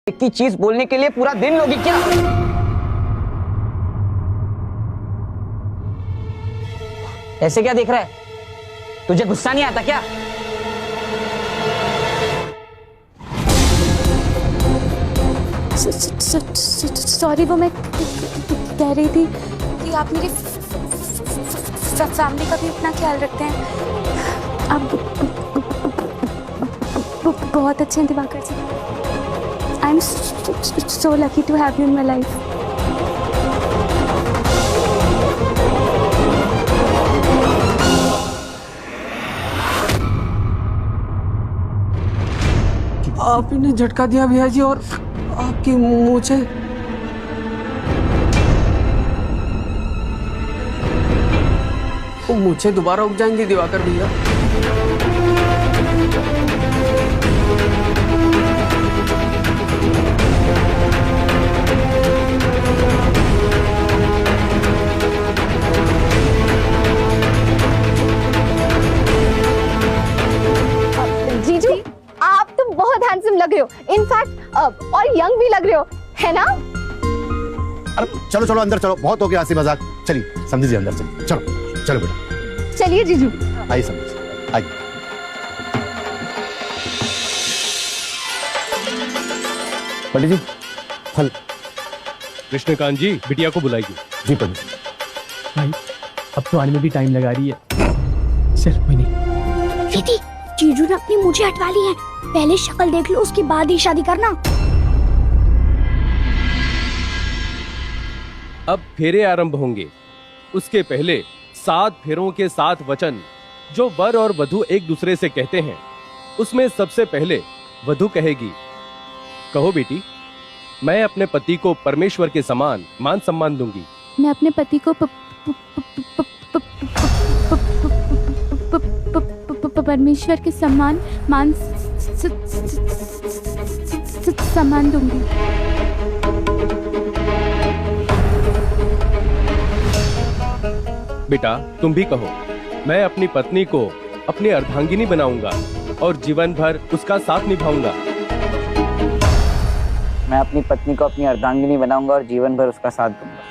एक ही चीज बोलने के लिए पूरा दिन लोगी क्या? ऐसे क्या देख रहा है? तुझे गुस्सा नहीं आता क्या? सॉरी, वो मैं कह रही थी कि आप मेरी फैमिली का भी इतना ख्याल रखते हैं। आप बहुत अच्छे हैं Diwakar ji. I am so lucky to have you in my life. आपने झटका दिया भैया जी, और आपकी मूछें मुझे दोबारा उग जाएंगी दिवाकर भैया। जीजू, आप तो बहुत हैंडसम लग रहे हो, इनफैक्ट और यंग भी लग रहे हो, है ना? अरे चलो चलो अंदर चलो, बहुत हो गया हंसी मजाक। चलिए समझी जी अंदर चलिए, चलो चलो बेटा। चलिए जीजू। आइए समझ आइए। पंडित जी फल। कृष्णकांत जी बिटिया को बुलाइए। जी पंडित। भाई अब तो आने में भी टाइम लगा रही है। चल कोई नहीं। दीदी, जीजू ने अपनी मुझे हटवा ली है। पहले शक्ल देख लो, उसके बाद ही शादी करना। अब फेरे आरंभ होंगे। उसके पहले 7 फेरों के 7 वचन जो वर और वधु एक दूसरे से कहते हैं, उसमें सबसे पहले वधु कहेगी, कहो बेटी, मैं अपने पति को परमेश्वर के समान मान सम्मान दूंगी। मैं अपने पति को परमेश्वर के सम्मान मान सम्मान दूंगी। बेटा तुम भी कहो, मैं अपनी पत्नी को अपनी अर्धांगिनी बनाऊंगा और जीवन भर उसका साथ निभाऊंगा। मैं अपनी पत्नी को अपनी अर्धांगिनी बनाऊंगा और जीवन भर उसका साथ दूंगा।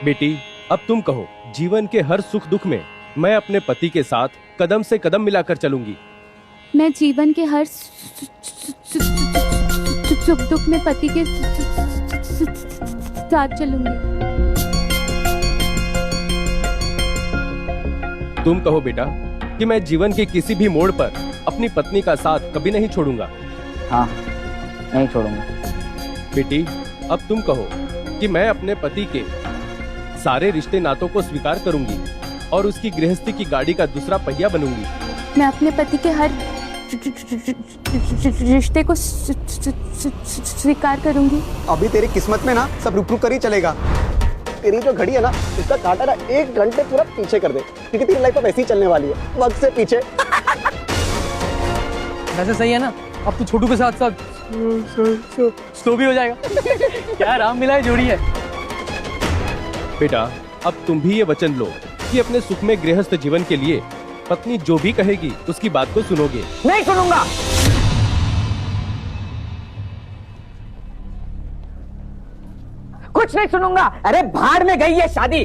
बेटी अब तुम कहो, जीवन के हर सुख दुख में मैं अपने पति के साथ कदम से कदम मिलाकर चलूंगी। मैं जीवन के हर सुख दुख में पति के साथ चलूंगी। तुम कहो बेटा कि मैं जीवन के किसी भी मोड़ पर अपनी पत्नी का साथ कभी नहीं छोड़ूंगा। हाँ, नहीं छोड़ूंगा। बेटी अब तुम कहो कि मैं अपने पति के सारे रिश्ते नातों को स्वीकार करूंगी और उसकी गृहस्थी की गाड़ी का दूसरा पहिया बनूंगी। मैं अपने पति के हर रिश्ते को स्वीकार करूंगी। अभी तेरी किस्मत में ना सब रुक रुक कर ही चलेगा। तेरी जो घड़ी है ना, उसका कांटा ना 1 घंटे पूरा पीछे कर दे, क्योंकि तेरी लाइफ अब ऐसी ही चलने वाली है, वक्त से पीछे। वैसे सही है ना, अब तो छोटू के साथ साथ स्लो भी हो जाएगा। क्या राम मिलाए जोड़ी है। बेटा अब तुम भी ये वचन लो कि अपने सुखमय गृहस्थ जीवन के लिए पत्नी जो भी कहेगी उसकी बात को सुनोगे। नहीं सुनूंगा। कुछ नहीं सुनूंगा। अरे भाड़ में गई है शादी।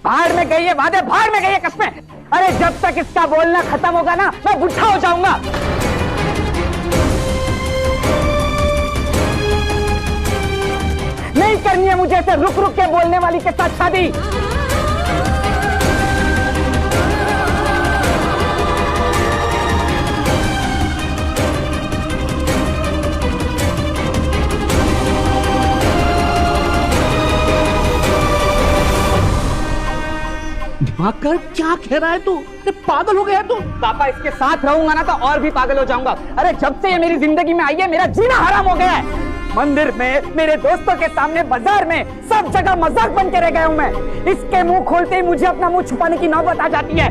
भाड़ में गई है वादे, भाड़ में गई है कस्में। अरे जब तक इसका बोलना खत्म होगा ना, मैं बुढ़ा हो जाऊंगा। नहीं करनी है मुझे ऐसे रुक रुक के बोलने वाली के साथ शादी। दिवाकर क्या कह रहा है तू? पागल हो गया तू? पापा इसके साथ रहूंगा ना तो और भी पागल हो जाऊंगा। अरे जब से ये मेरी जिंदगी में आई है, मेरा जीना हराम हो गया है। मंदिर में, मेरे दोस्तों के सामने, बाजार में, सब जगह मजाक बन के रह गया हूं मैं। इसके मुंह खोलते ही मुझे अपना मुंह छुपाने की नौबत आ जाती है।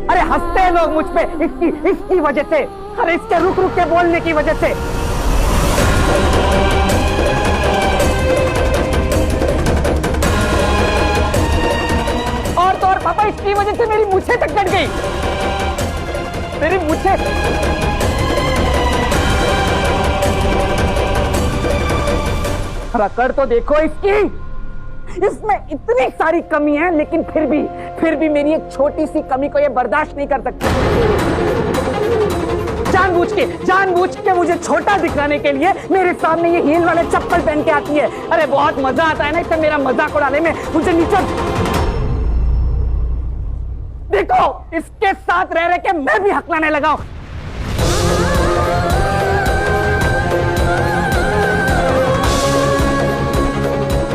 अरे हंसते हैं लोग मुझ पे इसकी वजह से। अरे इसके रुक रुक के बोलने की वजह से। और तो पापा इसकी वजह से मेरी मूछें तक कट गई, मेरी मूछें। रकड़ तो देखो इसकी, इसमें इतनी सारी कमी है, लेकिन फिर भी मेरी एक छोटी सी कमी को ये बर्दाश्त नहीं कर सकती। जानबूझ के मुझे छोटा दिखाने के लिए मेरे सामने ये हील वाले चप्पल पहन के आती है। अरे बहुत मजा आता है ना इससे मेरा मजाक उड़ाने में। मुझे नीचे देखो, इसके साथ रह के मैं भी हकलाने लगा हूं।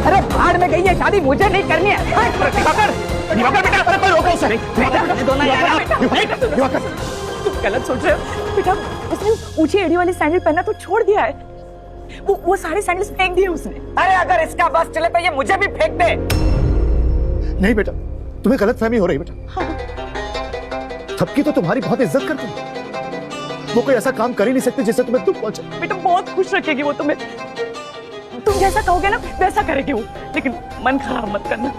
अरे भाड़ में गई है शादी, मुझे नहीं करनी है। दिवाकर बेटा, अरे कोई रोको उसे। दिवाकर तुम गलत सोच रहे हो बेटा। उसने ऊंची एड़ी वाले सैंडल पहना तो छोड़ दिया है, वो सारे सैंडल्स फेंक दिए उसने। अरे अगर इसका बस चले तो ये मुझे भी फेंक दे। नहीं बेटा, तुम्हें गलतफहमी हो रही बेटा। सबकी तो तुम्हारी बहुत इज्जत करती है, वो कोई ऐसा काम कर ही नहीं सकते जिससे तुम्हें दुख पहुंचे। बेटा बहुत खुश रखेगी वो तुम्हें, तुम जैसा कहोगे ना वैसा करेगी वो, लेकिन मन खराब मत करना।